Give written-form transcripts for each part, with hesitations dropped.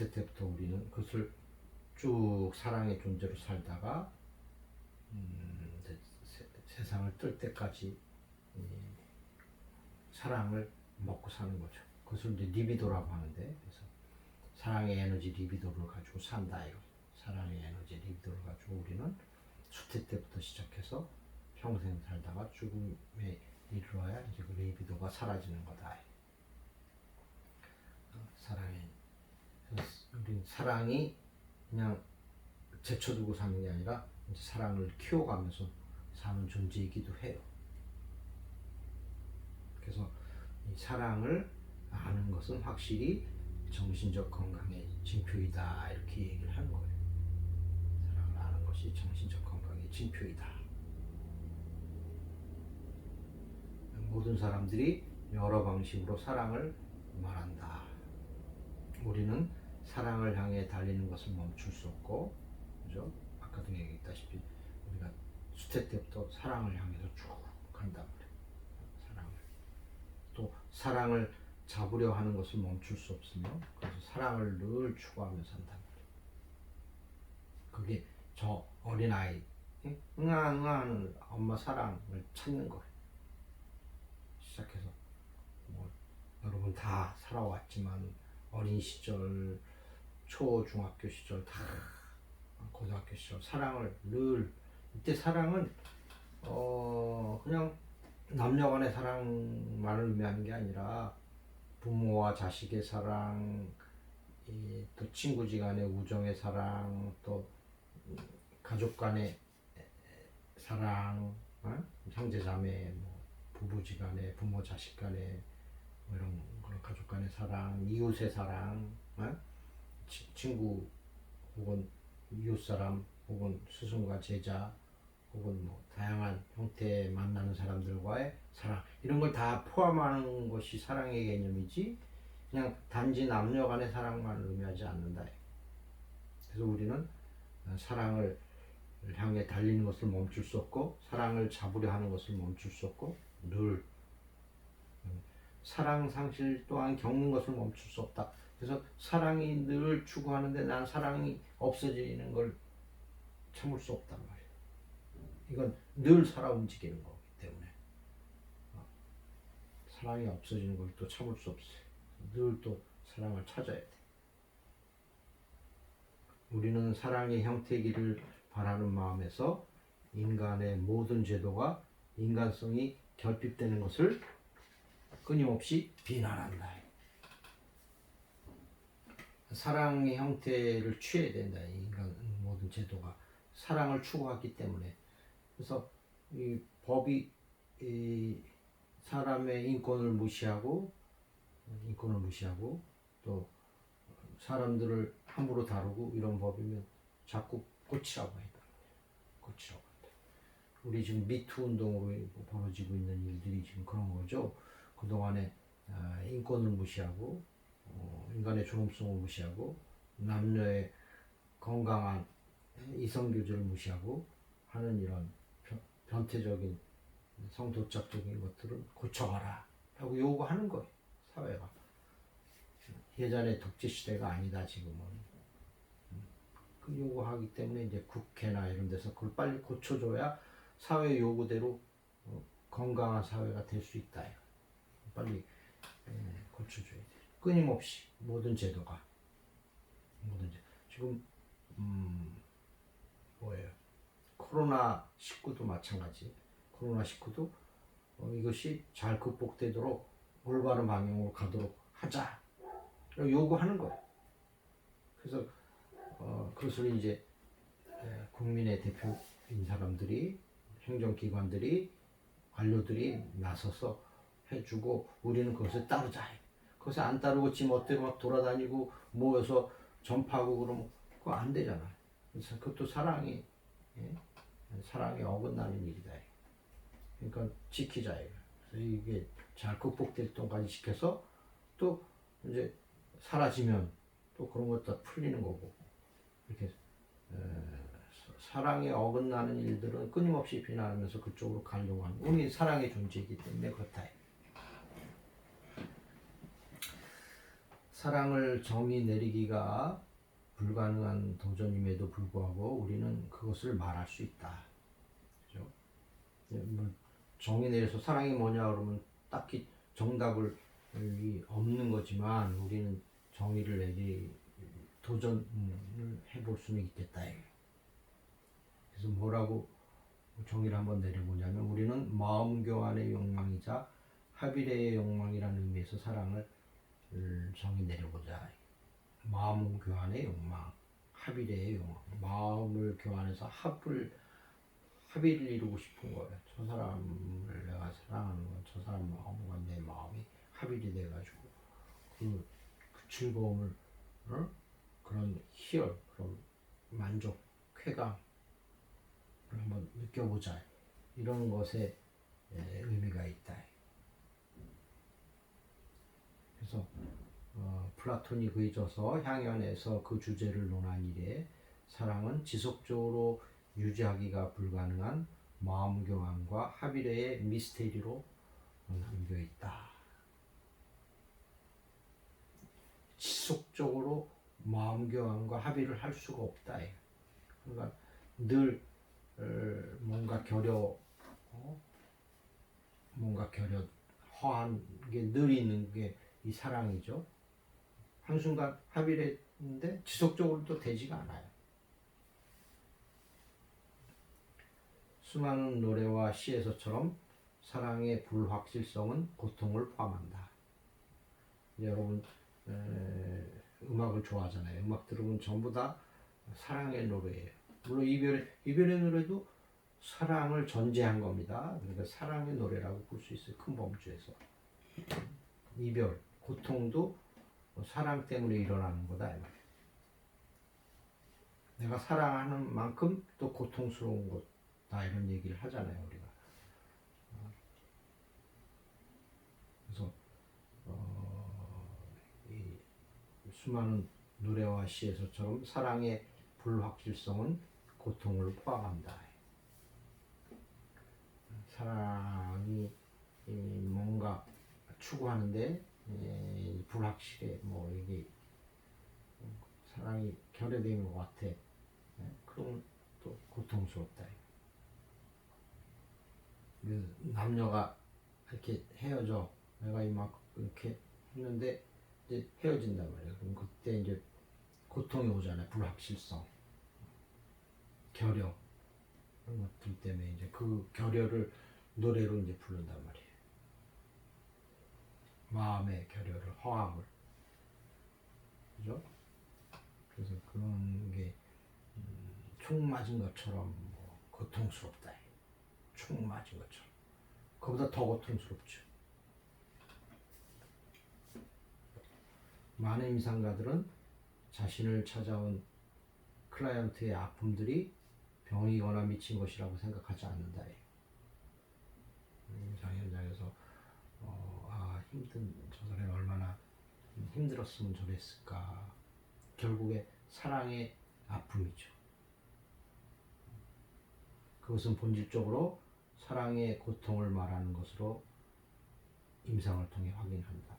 수태 때부터 우리는 그것을 쭉 사랑의 존재로 살다가 이제 세상을 뜰 때까지 사랑을 먹고 사는 거죠. 그것을 이제 리비도라고 하는데, 그래서 사랑의 에너지 리비도를 가지고 산다 이거. 사랑의 에너지 리비도를 가지고 우리는 수태 때부터 시작해서 평생 살다가 죽음에 이르러야 이제 그 리비도가 사라지는 거다. 사랑의 우리 사랑이 그냥 제쳐두고 사는 게 아니라 이제 사랑을 키워가면서 사는 존재이기도 해요. 그래서 이 사랑을 아는 것은 확실히 정신적 건강의 징표이다 이렇게 얘기를 하는 거예요. 사랑을 아는 것이 정신적 건강의 징표이다. 모든 사람들이 여러 방식으로 사랑을 말한다. 우리는 사랑을 향해 달리는 것을 멈출 수 없고, 그죠? 아까도 얘기했다시피 우리가 수태 때부터 사랑을 향해서 쭉 간단 말이에요. 또 사랑을 잡으려 하는 것을 멈출 수 없으며, 그래서 사랑을 늘 추구하며 산단 말이에요. 그게 저 어린아이 응아응아하는 엄마 사랑을 찾는 거예요. 시작해서 여러분 다 살아왔지만 어린 시절, 초, 중학교 시절, 다 고등학교 시절 사랑을 늘, 이때 사랑은 그냥 남녀 간의 사랑만을 의미하는 게 아니라 부모와 자식의 사랑, 또 친구지간의 우정의 사랑, 또 가족 간의 사랑, 형제자매, 부부지간의, 부모 자식 간의 이런 가족 간의 사랑, 이웃의 사랑, 친구 혹은 이웃 사람 혹은 스승과 제자 혹은 다양한 형태의 만나는 사람들과의 사랑, 이런 걸 다 포함하는 것이 사랑의 개념이지 그냥 단지 남녀 간의 사랑만 의미하지 않는다. 그래서 우리는 사랑을 향해 달리는 것을 멈출 수 없고, 사랑을 잡으려 하는 것을 멈출 수 없고, 늘 사랑 상실 또한 겪는 것을 멈출 수 없다. 그래서 사랑이 늘 추구하는데 난 사랑이 없어지는 걸 참을 수 없단 말이에요. 이건 늘 살아 움직이는 거기 때문에 사랑이 없어지는 걸 또 참을 수 없어요. 늘 또 사랑을 찾아야 돼. 우리는 사랑의 형태이기를 바라는 마음에서 인간의 모든 제도가 인간성이 결핍되는 것을 끊임없이 비난한다. 사랑의 형태를 취해야 된다. 인간 모든 제도가 사랑을 추구하기 때문에. 그래서 이 법이 사람의 인권을 무시하고 또 사람들을 함부로 다루고 이런 법이면 자꾸 고치라고 한다. 고치라고 한다. 우리 지금 미투 운동으로 벌어지고 있는 일들이 지금 그런 거죠. 그동안에 인권을 무시하고 인간의 존엄성을 무시하고 남녀의 건강한 이성교제를 무시하고 하는 이런 변태적인 성도착적인 것들을 고쳐가라 하고 요구하는 거예요. 사회가. 예전의 독재시대가 아니다 지금은. 그 요구하기 때문에 이제 국회나 이런 데서 그걸 빨리 고쳐줘야 사회 요구대로 건강한 사회가 될 수 있다. 빨리 고쳐줘야 돼. 끊임없이 모든 제도가 지금 뭐예요? 코로나19도 마찬가지. 코로나19도 이것이 잘 극복되도록 올바른 방향으로 가도록 하자 요구하는 거예요. 그래서 그것을 이제 국민의 대표인 사람들이, 행정기관들이, 관료들이 나서서 해주고 우리는 그것을 따르자. 그것을 안 따르고 지 멋대로 막 돌아다니고 모여서 전파하고 그러면 그거 안 되잖아. 그래서 그것도 사랑이 어긋나는 일이다. 그러니까 지키자. 그래서 이게 잘 극복될 때까지 지켜서 또 이제 사라지면 또 그런 것도 풀리는 거고, 이렇게 사랑에 어긋나는 일들은 끊임없이 비난하면서 그쪽으로 가려고 하는, 우리 사랑의 존재이기 때문에 그렇다. 사랑을 정의 내리기가 불가능한 도전임에도 불구하고 우리는 그것을 말할 수 있다. 그죠? 뭐 정의 내려서 사랑이 뭐냐 그러면 딱히 정답을 없는 거지만 우리는 정의를 내리 도전을 해볼 수는 있겠다. 그래서 뭐라고 정의를 한번 내려보냐면 우리는 마음 교환의 욕망이자 합일의 욕망이라는 의미에서 사랑을 정의 내려보자. 마음 교환의 욕망, 합일의 욕망. 마음을 교환해서 합의를 이루고 싶은 거예요. 저 사람을 내가 사랑하는 건 저 사람 마음과 내 마음이 합일이 돼가지고 그 즐거움을 그런 희열, 그런 만족, 쾌감을 한번 느껴보자. 이런 것에 의미가 있다. 그래서 플라톤이 그쳐서 향연에서 그 주제를 논한 이래 사랑은 지속적으로 유지하기가 불가능한 마음 교환과 합의의 미스테리로 담겨 있다. 지속적으로 마음 교환과 합의를 할 수가 없다. 그러니까 늘 뭔가 허한 게 늘 있는 게 이 사랑이죠. 한순간 합의를 했는데 지속적으로 또 되지가 않아요. 수많은 노래와 시에서처럼 사랑의 불확실성은 고통을 포함한다. 여러분 음악을 좋아하잖아요. 음악 들으면 전부 다 사랑의 노래예요. 물론 이별의 노래도 사랑을 전제한 겁니다. 그러니까 사랑의 노래라고 볼 수 있어요. 큰 범주에서. 이별, 고통도 사랑 때문에 일어나는 거다. 이 말이에요. 내가 사랑하는 만큼 또 고통스러운 거다. 이런 얘기를 하잖아요. 우리가. 그래서 이 수많은 노래와 시에서처럼 사랑의 불확실성은 고통을 포함한다. 사랑이 뭔가 추구하는데 불확실해. 뭐 이게 사랑이 결여된 것 같아. 그러면 또 고통스럽다. 남녀가 이렇게 헤어져. 내가 막 이렇게 했는데 이제 헤어진단 말이야. 그럼 그때 이제 고통이 오잖아요. 불확실성, 결여 그런 것들 때문에 이제 그 결여를 노래로 이제 부른단 말이에요. 마음의 결여를, 허함을, 그죠? 그래서 그런 게 총 맞은 것처럼 뭐 고통스럽다. 총 맞은 것처럼. 그보다 더 고통스럽죠. 많은 임상가들은 자신을 찾아온 클라이언트의 아픔들이 병이거나 미친 것이라고 생각하지 않는다. 임상 현장에서 저 사람이 얼마나 힘들었으면 저랬을까. 결국에 사랑의 아픔이죠. 그것은 본질적으로 사랑의 고통을 말하는 것으로 임상을 통해 확인한다.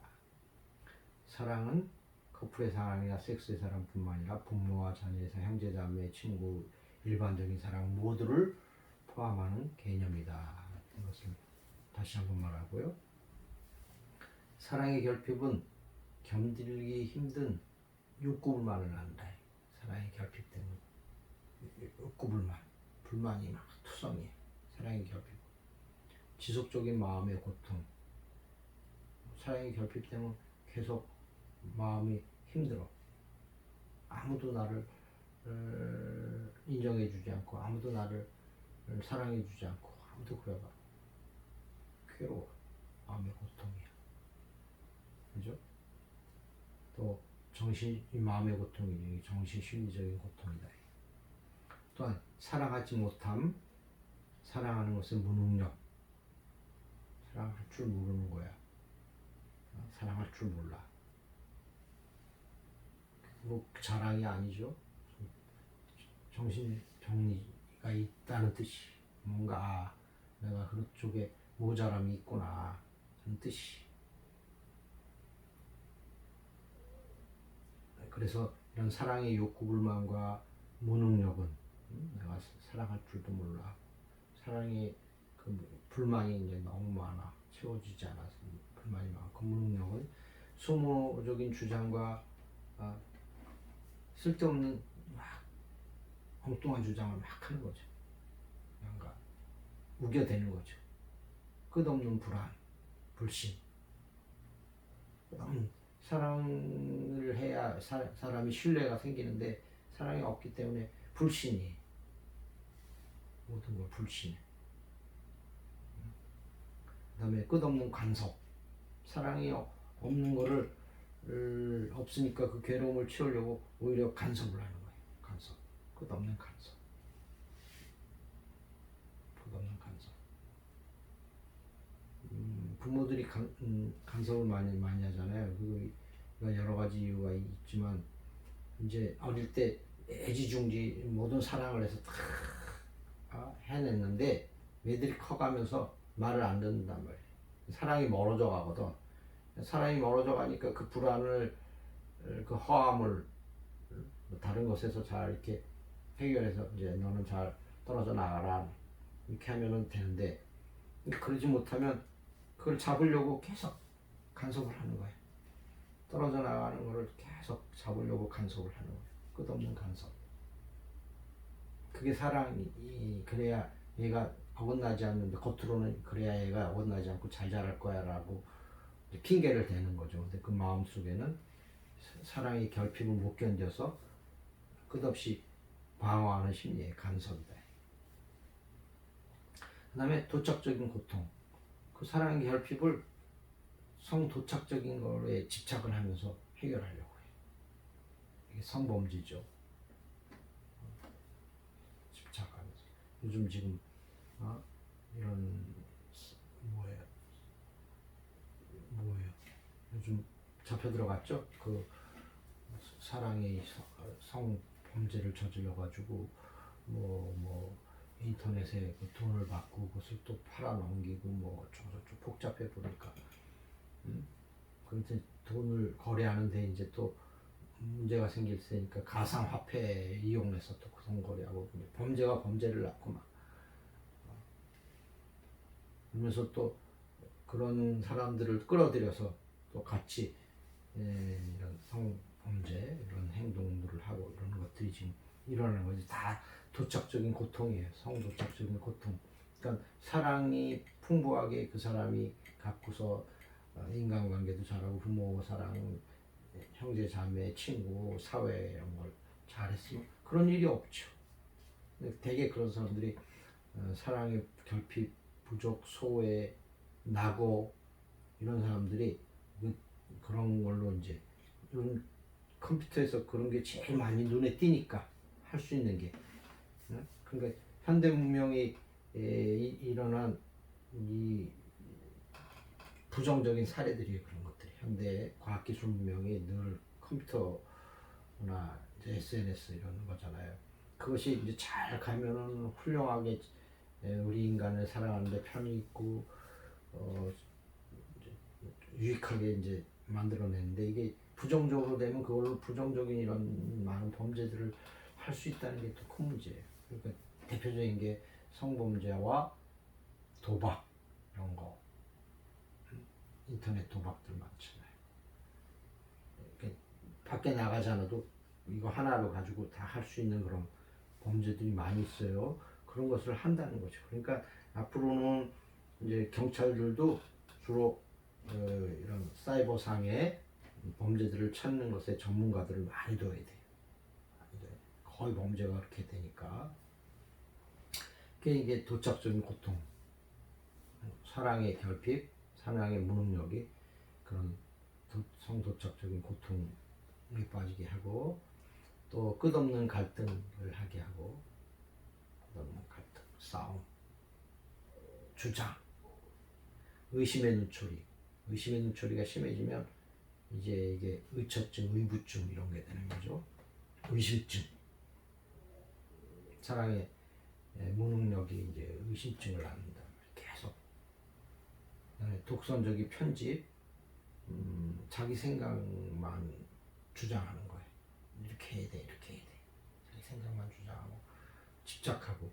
사랑은 커플의 사랑이나 섹스의 사랑뿐만 아니라 부모와 자녀의 사랑, 형제, 자매, 친구, 일반적인 사랑 모두를 포함하는 개념이다. 이것을 다시 한번 말하고요. 사랑의 결핍은 견디기 힘든 욕구불만을 한다. 사랑의 결핍 때문에 욕구불만, 불만이 막 투성이에요. 사랑의 결핍. 지속적인 마음의 고통. 사랑의 결핍 때문에 계속 마음이 힘들어. 아무도 나를 인정해주지 않고, 아무도 나를 사랑해주지 않고, 아무도 그래봐. 괴로워. 마음의 고통이야. 그죠? 또 이 마음의 고통이 정신 심리적인 고통이다. 또한 사랑하지 못함, 사랑하는 것은 무능력. 사랑할 줄 모르는 거야. 사랑할 줄 몰라. 뭐 자랑이 아니죠. 정신병리가 있다는 뜻이. 뭔가 내가 그쪽에 모자람이 있구나 하는 뜻이. 그래서 이런 사랑의 욕구 불만과 무능력은 내가 사랑할 줄도 몰라. 사랑의 그 불만이 이제 너무 많아. 채워지지 않아서 불만이 많고 무능력은 소모적인 주장과 쓸데없는 막 엉뚱한 주장을 막 하는 거죠. 뭔가 우겨대는 거죠. 끝없는 불안, 불신. 사랑을 해야 사람이 신뢰가 생기는데 사랑이 없기 때문에 불신이 모든 걸 불신해. 그 다음에 끝없는 간섭. 사랑이 없는 거를 없으니까 그 괴로움을 채우려고 오히려 간섭을 하는 거예요. 간섭. 끝없는 간섭. 끝없는 간섭. 부모들이 간섭을 많이 하잖아요. 그거 여러 가지 이유가 있지만 이제 어릴 때 애지중지 모든 사랑을 해서 다 해냈는데 애들이 커가면서 말을 안 듣는단 말이에요. 사랑이 멀어져 가거든. 사랑이 멀어져 가니까 그 불안을, 그 허함을 다른 것에서 잘 이렇게 해결해서 이제 너는 잘 떨어져 나가라 이렇게 하면은 되는데 그러지 못하면 그걸 잡으려고 계속 간섭을 하는 거예요. 떨어져 나가는 거를 계속 잡으려고 간섭을 하는 거예요. 끝없는 간섭. 그게 사랑이 그래야 얘가 어긋나지 않는데 겉으로는 그래야 얘가 어긋나지 않고 잘 자랄 거야 라고 핑계를 대는 거죠. 근데 그 마음속에는 사랑의 결핍을 못 견뎌서 끝없이 방어하는 심리의 간섭이다. 그 다음에 도착적인 고통. 그 사랑의 결핍을 성도착적인 거에 집착을 하면서 해결하려고 해요. 이게 성범죄죠. 집착하면서. 요즘 지금 이런 뭐예요? 요즘 잡혀 들어갔죠? 그 사랑의 성범죄를 저질러 가지고 뭐 인터넷에 그 돈을 받고 그것을 또 팔아 넘기고 뭐 저쪽 복잡해 보니까 그런데 돈을 거래하는데 이제 또 문제가 생길 테니까 가상화폐 이용해서 또 그 돈 거래하고 범죄가 범죄를 낳고 막 그러면서 또 그런 사람들을 끌어들여서 또 같이 이런 성범죄 이런 행동들을 하고 이런 것들이 지금 일어나는 거지. 다 도착적인 고통이에요. 성도착적인 고통. 그러니까 사랑이 풍부하게 그 사람이 갖고서 인간관계도 잘하고 부모 사랑, 형제 자매, 친구, 사회 이런 걸 잘했으면 그런 일이 없죠. 대개 그런 사람들이 사랑의 결핍, 부족, 소외, 낙오 이런 사람들이 그런 걸로 이제 요즘 컴퓨터에서 그런 게 제일 많이 눈에 띄니까 할 수 있는 게 그러니까 현대 문명이 일어난 이 부정적인 사례들이 그런 것들이 현대 과학기술 문명이 늘 컴퓨터나 SNS 이런 거잖아요. 그것이 이제 잘 가면은 훌륭하게 우리 인간을 사랑하는데 편이 있고 유익하게 이제 만들어내는데 이게 부정적으로 되면 그걸로 부정적인 이런 많은 범죄들을 할 수 있다는 게 또 큰 문제예요. 그러니까 대표적인 게 성범죄와 도박 이런 거 인터넷 도박들 많잖아요. 그러니까 밖에 나가지 않아도 이거 하나로 가지고 다 할 수 있는 그런 범죄들이 많이 있어요. 그런 것을 한다는 거죠. 그러니까 앞으로는 이제 경찰들도 주로 이런 사이버상의 범죄들을 찾는 것에 전문가들을 많이 둬야 돼요. 거의 범죄가 그렇게 되니까. 이게 도착적인 고통, 사랑의 결핍, 사랑의 무능력이 그런 성도착적인 고통에 빠지게 하고 또 끝없는 갈등을 하게 하고 끝없는 갈등, 싸움, 주장, 의심의 눈초리가 심해지면 이제 이게 의처증, 의부증 이런 게 되는 거죠. 의심증. 사랑의 무능력이 이제 의심증을 낳는다. 계속. 독선적인 편집, 자기 생각만 주장하는 거예요. 이렇게 해야 돼, 이렇게 해야 돼. 자기 생각만 주장하고 집착하고.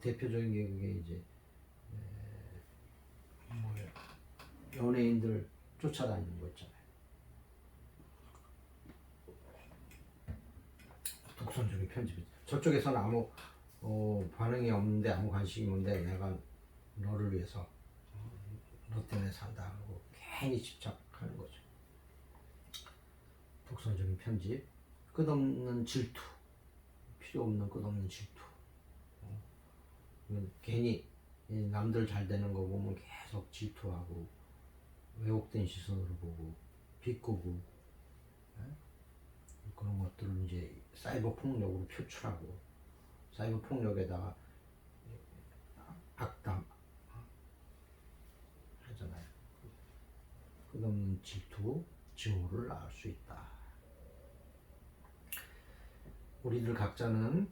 대표적인 게 그게 이제 뭐예요? 연예인들 쫓아다니는 거 있잖아요. 독선적인 편집이. 저쪽에서는 아무 반응이 없는데, 아무 관심이 없는데, 내가 너를 위해서 너 때문에 산다 하고 괜히 집착하는 거죠. 독선적인 편집, 끝없는 질투, 필요 없는 끝없는 질투. 괜히 남들 잘 되는 거 보면 계속 질투하고 왜곡된 시선으로 보고 비꼬고, 그런 것들을 이제 사이버 폭력으로 표출하고, 사이버 폭력에다가 악담 하잖아요. 끝없는 질투, 증오를 낳을 수 있다. 우리들 각자는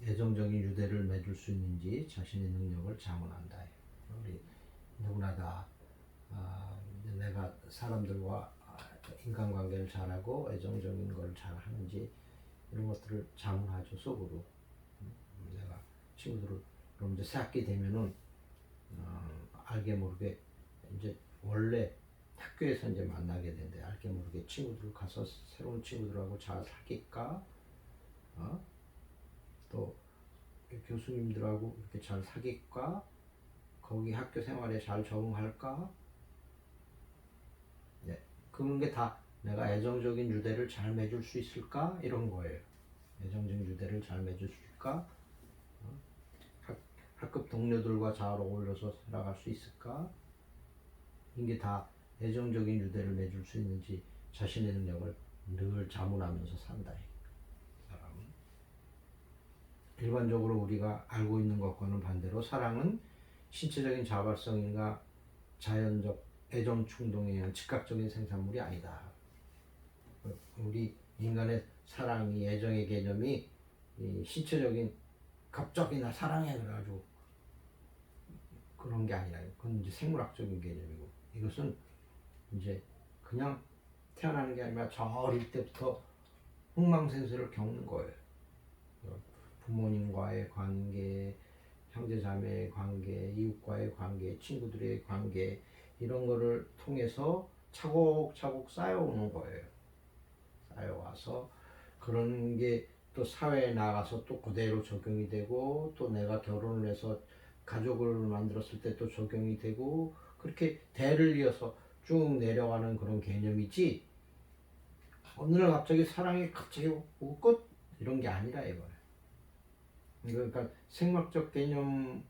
애정적인 유대를 맺을 수 있는지 자신의 능력을 자문한다. 우리 누구나 다 내가 사람들과 인간관계를 잘하고 애정적인 걸 잘하는지 이런 것들을 자문하죠, 속으로. 내가 친구들을, 그럼 이제 새학기 되면은 알게 모르게 이제 원래 학교에서 이제 만나게 되는데, 알게 모르게 친구들 가서 새로운 친구들하고 잘 사귈까, 또 교수님들하고 이렇게 잘 사귈까, 거기 학교 생활에 잘 적응할까, 네, 그런 게 다 내가 애정적인 유대를 잘 맺을 수 있을까, 이런 거예요. 애정적인 유대를 잘 맺을 수 있을까, 학급 동료들과 잘 어울려서 살아갈 수 있을까, 이게 다 애정적인 유대를 맺을 수 있는지 자신의 능력을 늘 자문하면서 산다. 사람은 일반적으로 우리가 알고 있는 것과는 반대로 사랑은 신체적인 자발성이나 자연적 애정 충동에 의한 즉각적인 생산물이 아니다. 우리 인간의 사랑이, 애정의 개념이 신체적인 갑자기나 사랑해 그래가지고 그런 게 아니라, 그건 이제 생물학적인 개념이고, 이것은 이제 그냥 태어나는 게 아니라 저 어릴 때부터 흥망생쇠를 겪는 거예요. 부모님과의 관계, 형제자매의 관계, 이웃과의 관계, 친구들의 관계, 이런 거를 통해서 차곡차곡 쌓여오는 거예요. 쌓여와서 그런 게 또 사회에 나가서 또 그대로 적용이 되고, 또 내가 결혼을 해서 가족을 만들었을 때 또 적용이 되고, 그렇게 대를 이어서 쭉 내려가는 그런 개념이지, 어느 날 갑자기 사랑이 갑자기 오고 끝, 이런 게 아니라 이거예요. 그러니까 생물학적 개념으로만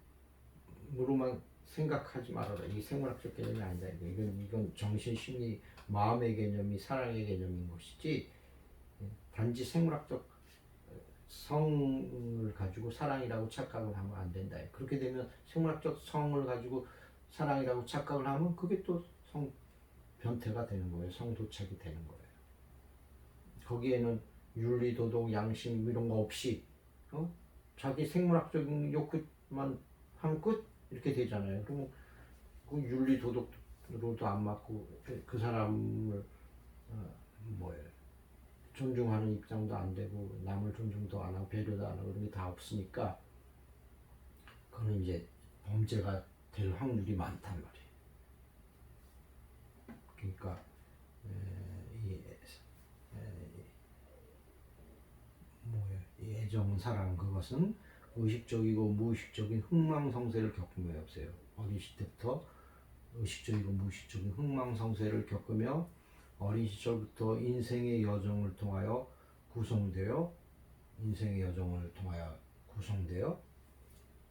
생각하지 말아라. 이게 생물학적 개념이 아니다. 이건 정신심리, 마음의 개념이 사랑의 개념인 것이지, 단지 생물학적 성을 가지고 사랑이라고 착각을 하면 안 된다. 그렇게 되면 생물학적 성을 가지고 사랑이라고 착각을 하면 그게 또 성 변태가 되는 거예요. 성도착이 되는 거예요. 거기에는 윤리, 도덕, 양심 이런 거 없이 자기 생물학적인 욕구만 하면 끝, 이렇게 되잖아요. 그러면 그 윤리, 도덕으로도 안 맞고 그 사람을 뭐예요? 존중하는 입장도 안 되고, 남을 존중도 안 하고 배려도 안 하고, 그런 게 다 없으니까 그거는 이제 범죄가 될 확률이 많단 말이에요. 그러니까 이 애정, 사랑, 그것은 의식적이고 무의식적인 흥망성쇠를 겪음에 없어요. 어리실 때부터 의식적이고 무의식적인 흥망성쇠를 겪으며 어린 시절부터 인생의 여정을 통하여 구성되어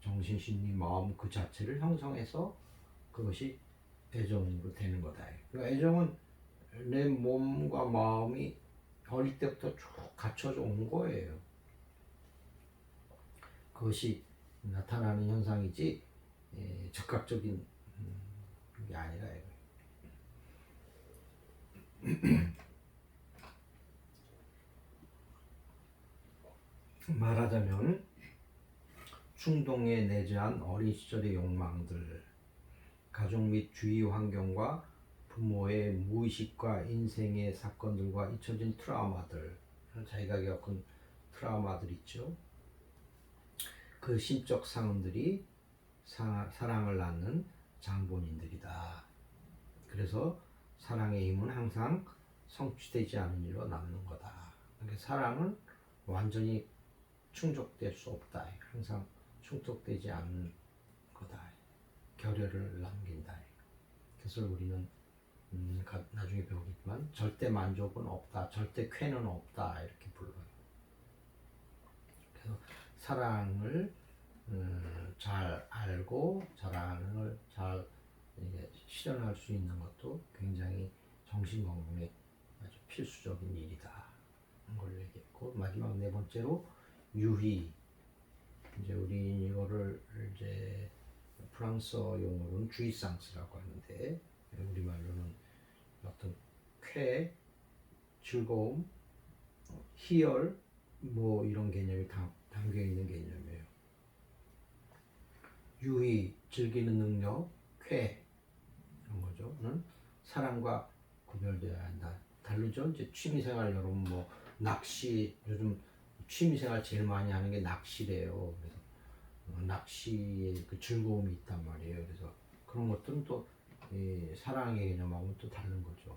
정신, 심리, 마음 그 자체를 형성해서 그것이 애정으로 되는 거다. 그러니까 애정은 내 몸과 마음이 어릴 때부터 쭉 갖춰져 온 거예요. 그것이 나타나는 현상이지 즉각적인 게 아니라 이거예요. 말하자면 충동에 내재한 어린 시절의 욕망들, 가족 및 주위 환경과 부모의 무의식과 인생의 사건들과 잊혀진 트라우마들, 자기가 겪은 트라우마들 있죠. 그 심적 상흔들이 사랑을 낳는 장본인들이다. 그래서 사랑의 힘은 항상 성취되지 않은 일로 남는 거다. 그러니까 사랑은 완전히 충족될 수 없다. 항상 충족되지 않는 거다. 결여를 남긴다. 그래서 우리는 나중에 배우겠지만 절대 만족은 없다. 절대 쾌는 없다. 이렇게 불러요. 그래서 사랑을 잘 알고 사랑을 잘 실현할 수 있는 것도 굉장히 정신건강에 아주 필수적인 일이다. 걸 얘기했고, 마지막 네 번째로 유희. 이제 우리 이거를 이제 프랑스어 용어로는 주이상스라고 하는데, 우리말로는 어떤 쾌, 즐거움, 희열, 뭐 이런 개념이 담겨 있는 개념이에요. 유희, 즐기는 능력, 쾌, 이런 거죠. 사랑과 구별되어야 한다. 다르죠? 이제 취미생활 여러분 뭐 낚시, 요즘 취미생활 제일 많이 하는 게 낚시래요. 그래서 낚시에 그 즐거움이 있단 말이에요. 그래서 그런 것들은 또 사랑의 개념하고는 또 다른 거죠.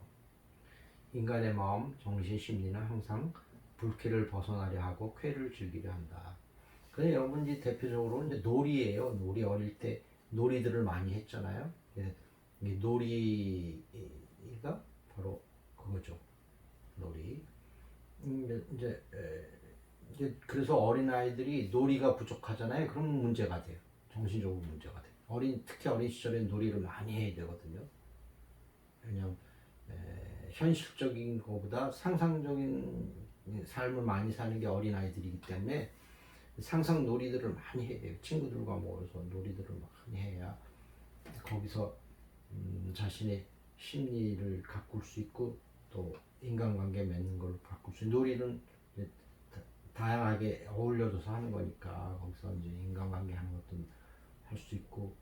인간의 마음, 정신, 심리는 항상 불쾌를 벗어나려 하고 쾌를 즐기려 한다. 그래서 여러분 이제 대표적으로 이제 놀이예요. 놀이 어릴 때 놀이들을 많이 했잖아요. 이 놀이가 바로 그거죠. 놀이. 이제 그래서 어린 아이들이 놀이가 부족하잖아요. 그러면 문제가 돼요. 정신적으로 문제가 돼요. 특히 어린 시절에 놀이를 많이 해야 되거든요. 왜냐하면 현실적인 것보다 상상적인 삶을 많이 사는 게 어린 아이들이기 때문에 상상 놀이들을 많이 해야 돼요. 친구들과 모여서 놀이들을 많이 해야 거기서 자신의 심리를 가꿀 수 있고 또 인간관계 맺는 걸 가꿀 수 있는 놀이는 다양하게 어울려져서 하는 거니까 거기서 이제 인간관계 하는 것도 할 수 있고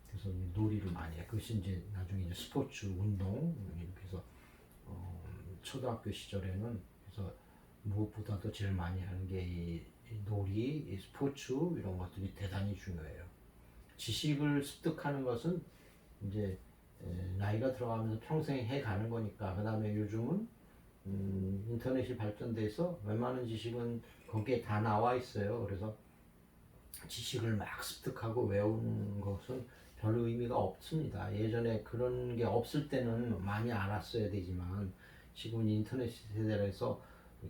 그래서 놀이를 많이 해. 그것이 이제 나중에 이제 스포츠, 운동 이렇게 해서 초등학교 시절에는 그래서 무엇보다도 제일 많이 하는 게 이 놀이, 이 스포츠 이런 것들이 대단히 중요해요. 지식을 습득하는 것은 이제 나이가 들어가면서 평생 해가는 거니까. 그 다음에 요즘은 인터넷이 발전돼서 웬만한 지식은 거기에 다 나와 있어요. 그래서 지식을 막 습득하고 외우는 것은 별 의미가 없습니다. 예전에 그런 게 없을 때는 많이 알았어야 되지만 지금 인터넷 세대라서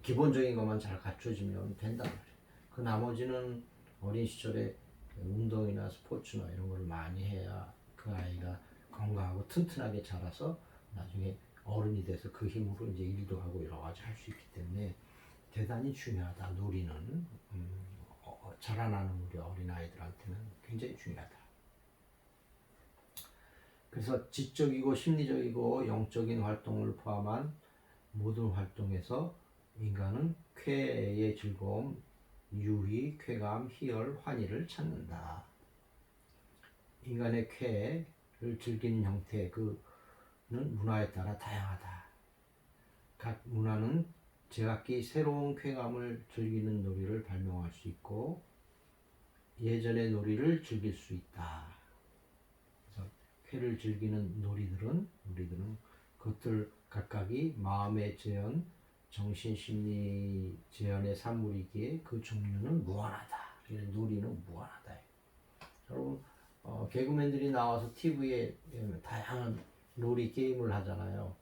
기본적인 것만 잘 갖춰지면 된단 말이에요. 그 나머지는 어린 시절에 운동이나 스포츠나 이런 걸 많이 해야 그 아이가 건강하고 튼튼하게 자라서 나중에 어른이 돼서 그 힘으로 이제 일도 하고 여러 가지 할 수 있기 때문에 대단히 중요하다. 놀이는 자라나는 우리 어린아이들한테는 굉장히 중요하다. 그래서 지적이고 심리적이고 영적인 활동을 포함한 모든 활동에서 인간은 쾌의 즐거움, 유희, 쾌감, 희열, 환희를 찾는다. 인간의 쾌를 즐기는 형태, 그는 문화에 따라 다양하다. 각 문화는 제각기 새로운 쾌감을 즐기는 놀이를 발명할 수 있고 예전의 놀이를 즐길 수 있다. 그래서 쾌를 즐기는 놀이들은 우리들은 그것들 각각이 마음의 재현, 정신심리 재현의 산물이기에 그 종류는 무한하다. 놀이는 무한하다. 여러분 개그맨들이 나와서 TV에 다양한 놀이 게임을 하잖아요.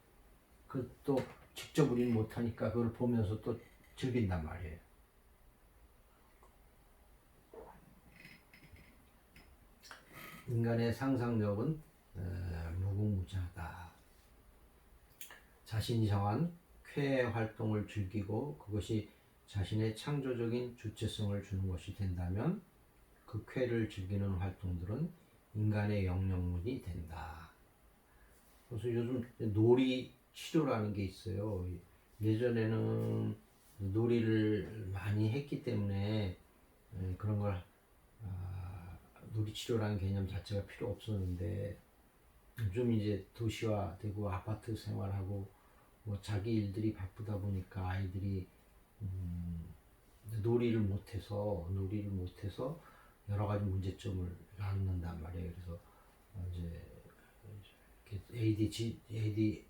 그것도 직접 우리는 못하니까 그걸 보면서 또 즐긴단 말이에요. 인간의 상상력은 무궁무진하다. 자신이 정한 쾌 활동을 즐기고 그것이 자신의 창조적인 주체성을 주는 것이 된다면 그 쾌를 즐기는 활동들은 인간의 영역문이 된다. 그래서 요즘 놀이 치료라는 게 있어요. 예전에는 놀이를 많이 했기 때문에 그런 걸 놀이 치료라는 개념 자체가 필요 없었는데 요즘 이제 도시화되고 아파트 생활하고 뭐 자기 일들이 바쁘다 보니까 아이들이 놀이를 못해서 여러 가지 문제점을 낳는단 말이에요. 그래서 이제 ADHD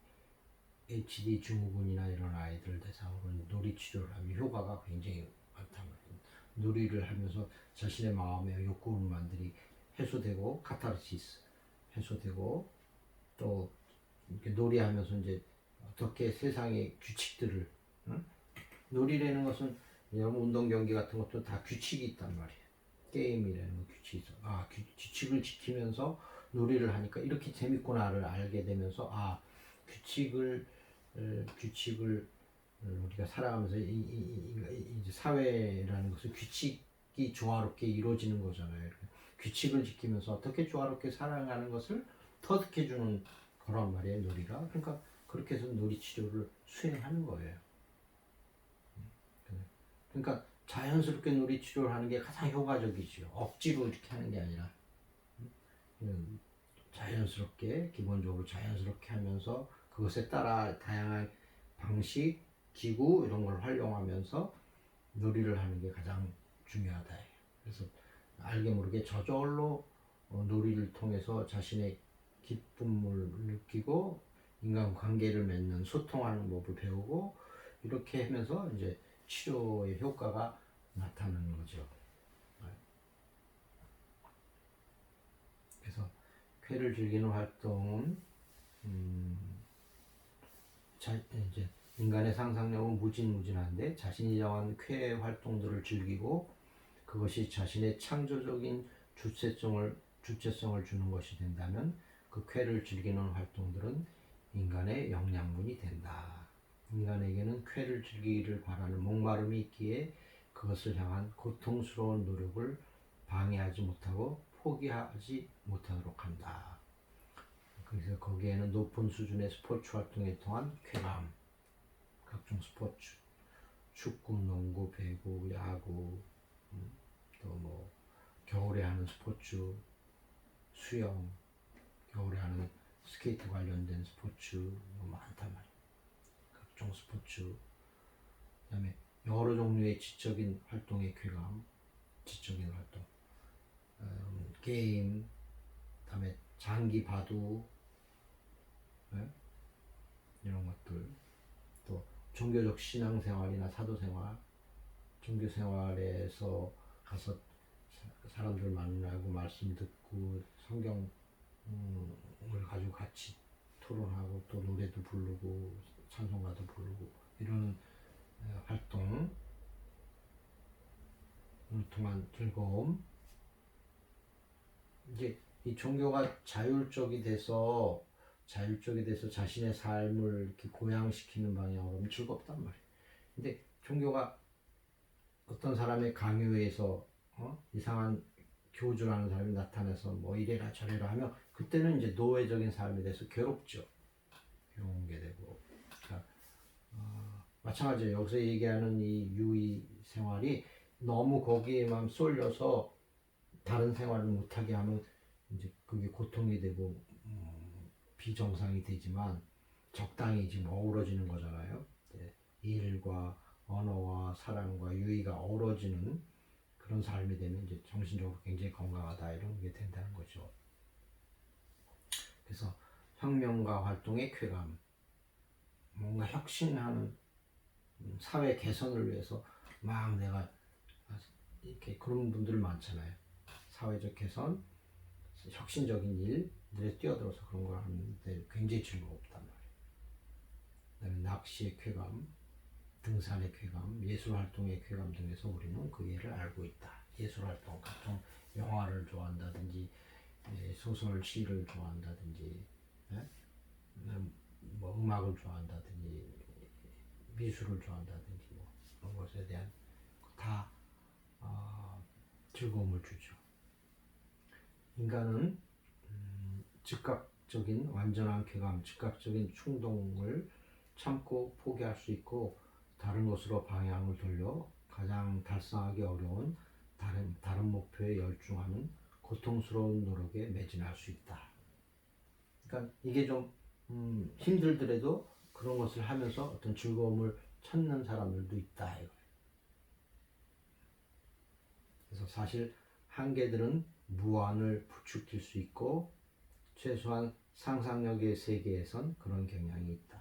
증후군이나 이런 아이들 대상으로 놀이 치료를 하면 효과가 굉장히 많단 말이에요. 놀이를 하면서 자신의 마음의 욕구만들이 해소되고 카타르시스 해소되고 또 이렇게 놀이하면서 이제 어떻게 세상의 규칙들을 응? 놀이라는 것은 이런 운동 경기 같은 것도 다 규칙이 있단 말이에요. 게임이라는 건 규칙이 있어. 규칙을 지키면서 놀이를 하니까 이렇게 재밌구나를 알게 되면서 규칙을 규칙을 우리가 살아가면서 이제 사회라는 것은 규칙이 조화롭게 이루어지는 거잖아요. 규칙을 지키면서 어떻게 조화롭게 살아가는 것을 터득해 주는 그런 말이에요, 놀이가. 그러니까 그렇게 해서 놀이 치료를 수행하는 거예요. 그러니까 자연스럽게 놀이 치료를 하는 게 가장 효과적이죠. 억지로 이렇게 하는 게 아니라 자연스럽게 기본적으로 자연스럽게 하면서 그것에 따라 다양한 방식, 기구 이런 걸 활용하면서 놀이를 하는 게 가장 중요하다. 그래서 알게 모르게 저절로 놀이를 통해서 자신의 기쁨을 느끼고 인간 관계를 맺는 소통하는 법을 배우고 이렇게 하면서 이제 치료의 효과가 나타나는 거죠. 그래서 쾌를 즐기는 활동은 이제 인간의 상상력은 무진무진한데 자신이 정한 쾌 활동들을 즐기고 그것이 자신의 창조적인 주체성을 주는 것이 된다면 그 쾌를 즐기는 활동들은 인간의 영양분이 된다. 인간에게는 쾌를 즐기기를 바라는 목마름이 있기에 그것을 향한 고통스러운 노력을 방해하지 못하고 포기하지 못하도록 한다. 그래서 거기에는 높은 수준의 스포츠 활동에 통한 쾌감, 각종 스포츠, 축구, 농구, 배구, 야구, 또 뭐 겨울에 하는 스포츠, 수영, 겨울에 하는 스케이트 관련된 스포츠 많단 말이에요. 각종 스포츠, 그다음에 여러 종류의 지적인 활동의 쾌감, 지적인 활동, 게임, 그다음에 장기 바둑, 네? 이런 것들, 또 종교적 신앙생활이나 사도생활, 종교생활에서 가서 사람들 만나고 말씀 듣고 성경을 가지고 같이 토론하고 또 노래도 부르고 찬송가도 부르고 이런 활동을 통한 즐거움. 이제 이 종교가 자율적이 돼서 자신의 삶을 이렇게 고양시키는 방향으로 하면 즐겁단 말이에요. 근데 종교가 어떤 사람의 강요에서 이상한 교주라는 사람이 나타나서 뭐 이래라 저래라 하면 그때는 이제 노예적인 삶에 대해서 괴롭죠. 괴로운 게 되고. 그러니까 마찬가지예요. 여기서 얘기하는 이 유의 생활이 너무 거기에만 쏠려서 다른 생활을 못하게 하면 이제 그게 고통이 되고 비정상이 되지만 적당히 지금 어우러지는 거잖아요. 일과 언어와 사랑과 유의가 어우러지는 그런 삶이 되면 이제 정신적으로 굉장히 건강하다 이런 게 된다는 거죠. 그래서 혁명가 활동의 쾌감, 뭔가 혁신하는 사회 개선을 위해서 막 내가 이렇게 그런 분들 많잖아요. 사회적 개선, 혁신적인 일들에 뛰어들어서 그런 걸 하는데 굉장히 즐겁단 말이에요. 그다음에 낚시의 쾌감, 등산의 쾌감, 예술활동의 쾌감 등에서 우리는 그 예를 알고 있다. 예술활동, 각종 영화를 좋아한다든지 소설, 시를 좋아한다든지 뭐 음악을 좋아한다든지 미술을 좋아한다든지 뭐 그런 것에 대한 다 즐거움을 주죠. 인간은 즉각적인 완전한 쾌감, 즉각적인 충동을 참고 포기할 수 있고 다른 것으로 방향을 돌려 가장 달성하기 어려운 다른 목표에 열중하는 고통스러운 노력에 매진할 수 있다. 그러니까 이게 좀 힘들더라도 그런 것을 하면서 어떤 즐거움을 찾는 사람들도 있다 이거예요. 그래서 사실 한계들은 무한을 부추길 수 있고 최소한 상상력의 세계에선 그런 경향이 있다.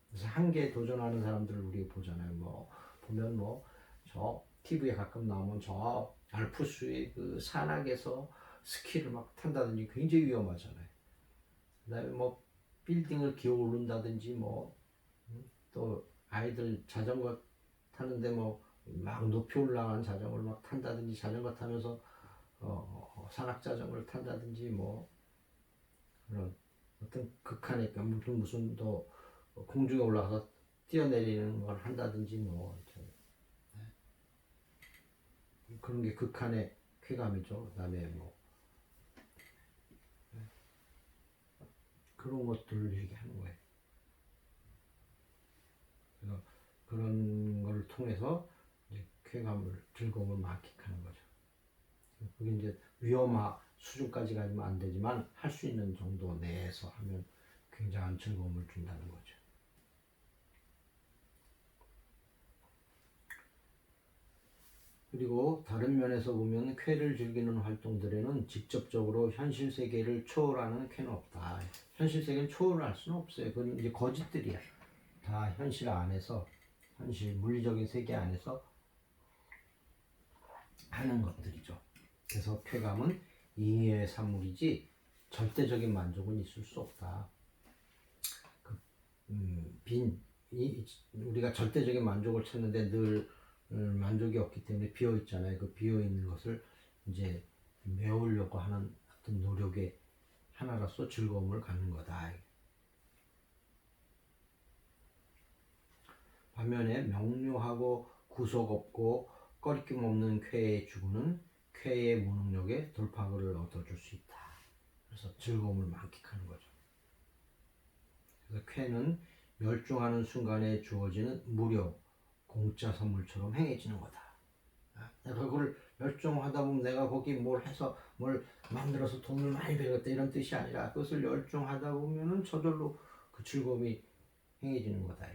그래서 한계에 도전하는 사람들을 우리가 보잖아요. 뭐 보면 뭐 저 TV에 가끔 나오면 저 알프스의 그 산악에서 스키를 막 탄다든지 굉장히 위험하잖아요. 그다음에 뭐 빌딩을 기어 오른다든지 뭐 또 아이들 자전거 타는데 뭐 막 높이 올라간 자전거를 막 탄다든지 자전거 타면서 산악 자전거를 탄다든지 뭐 그런 어떤 극한의 무슨 또 공중에 올라가서 뛰어내리는 걸 한다든지 뭐 그런 게 극한의 쾌감이죠. 그다음에 뭐 그런 것들을 얘기하는 거예요. 그래서 그런 걸 통해서 이제 쾌감을 즐거움을 만끽하는 거죠. 그게 이제 위험화 수준까지 가면 안 되지만 할 수 있는 정도 내에서 하면 굉장한 즐거움을 준다는 거죠. 그리고 다른 면에서 보면 쾌를 즐기는 활동들에는 직접적으로 현실 세계를 초월하는 쾌는 없다. 현실 세계를 초월할 수는 없어요. 그건 이제 거짓들이야. 다 현실 안에서 현실 물리적인 세계 안에서 하는 것들이죠. 그래서 쾌감은 잉여의 산물이지 절대적인 만족은 있을 수 없다. 우리가 절대적인 만족을 찾는데 늘 만족이 없기 때문에 비어 있잖아요. 그 비어 있는 것을 이제 메우려고 하는 어떤 노력의 하나로서 즐거움을 갖는 거다. 반면에 명료하고 구속 없고 꺼리낌 없는 쾌의 주구는 쾌의 무능력에 돌파구를 얻어줄 수 있다. 그래서 즐거움을 만끽하는 거죠. 그래서 쾌는 멸종하는 순간에 주어지는 무료 공짜 선물처럼 행해지는 거다. 내가 그걸 멸종하다 보면 내가 거기 뭘 해서 뭘 만들어서 돈을 많이 벌겠다 이런 뜻이 아니라 그것을 멸종하다 보면은 저절로 그 즐거움이 행해지는 거다.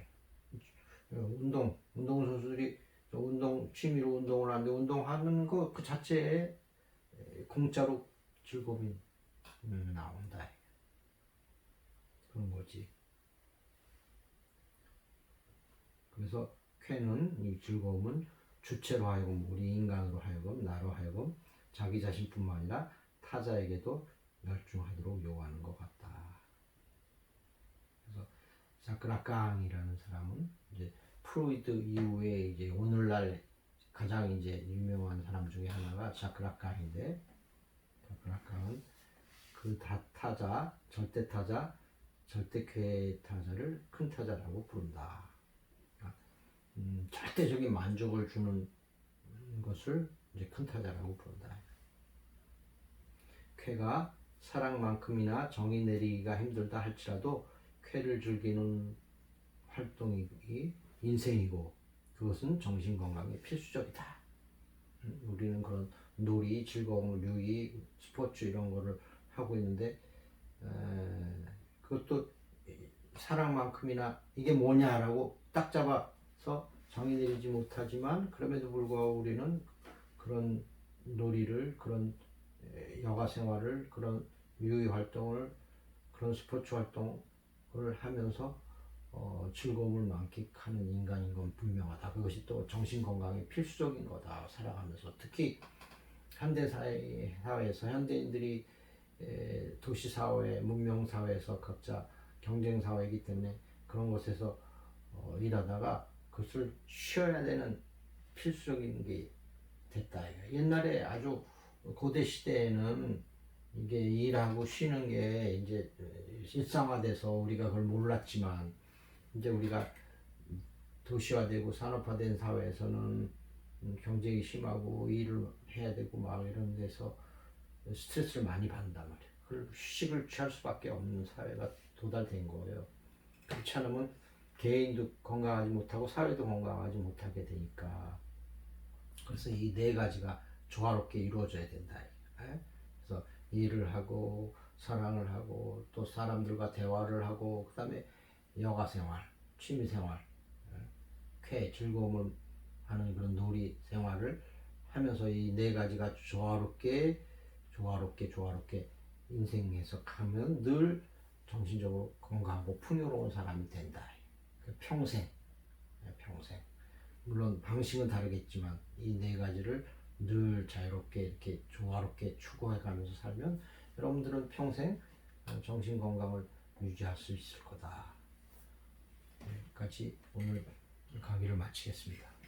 운동 선수들이 취미로 운동을 하는데 운동하는 거 그 자체에 공짜로 즐거움이 나온다. 그런 거지. 그래서 쾌는 이 즐거움은 주체로 하여금 우리 인간으로 하여금 나로 하여금 자기 자신뿐만 아니라 타자에게도 열중하도록 요구하는 것 같다. 그래서 자크라깡이라는 사람은 이제 프로이드 이후에 이제 오늘날 가장 이제 유명한 사람 중에 하나가 자크라깡인데 자크라깡은 그 타자 절대 타자 절대쾌 타자를 큰 타자라고 부른다. 절대적인 만족을 주는 것을 이제 큰 타자라고 부른다. 쾌가 사랑만큼이나 정의 내리기가 힘들다 할지라도 쾌를 즐기는 활동이 인생이고 그것은 정신 건강에 필수적이다. 우리는 그런 놀이, 즐거움, 유의, 스포츠 이런 거를 하고 있는데 그것도 사랑만큼이나 이게 뭐냐라고 딱 잡아서 정의 내리지 못하지만 그럼에도 불구하고 우리는 그런 놀이를 그런 여가 생활을 그런 유의 활동을 그런 스포츠 활동을 하면서 즐거움을 만끽하는 인간인 건 분명하다. 그것이 또 정신 건강에 필수적인 거다. 살아가면서 특히 현대 사회에서 현대인들이 도시 사회, 문명 사회에서 각자 경쟁 사회이기 때문에 그런 곳에서 일하다가 그것을 쉬어야 되는 필수적인 게 됐다. 옛날에 아주 고대 시대에는 이게 일하고 쉬는 게 이제 일상화돼서 우리가 그걸 몰랐지만 이제 우리가 도시화되고 산업화된 사회에서는 경쟁이 심하고 일을 해야 되고 막 이런 데서 스트레스를 많이 받는단 말이에요. 그걸 휴식을 취할 수밖에 없는 사회가 도달된 거예요. 그렇지 않으면 개인도 건강하지 못하고 사회도 건강하지 못하게 되니까 그래서 이 네 가지가 조화롭게 이루어져야 된다. 그래서 일을 하고 사랑을 하고 또 사람들과 대화를 하고 그다음에 여가 생활, 취미 생활, 쾌, 즐거움을 하는 그런 놀이 생활을 하면서 이 네 가지가 조화롭게 인생에서 가면 늘 정신적으로 건강하고 풍요로운 사람이 된다. 평생. 물론 방식은 다르겠지만 이 네 가지를 늘 자유롭게 이렇게 조화롭게 추구해 가면서 살면 여러분들은 평생 정신 건강을 유지할 수 있을 거다. 여기까지 오늘 강의를 마치겠습니다.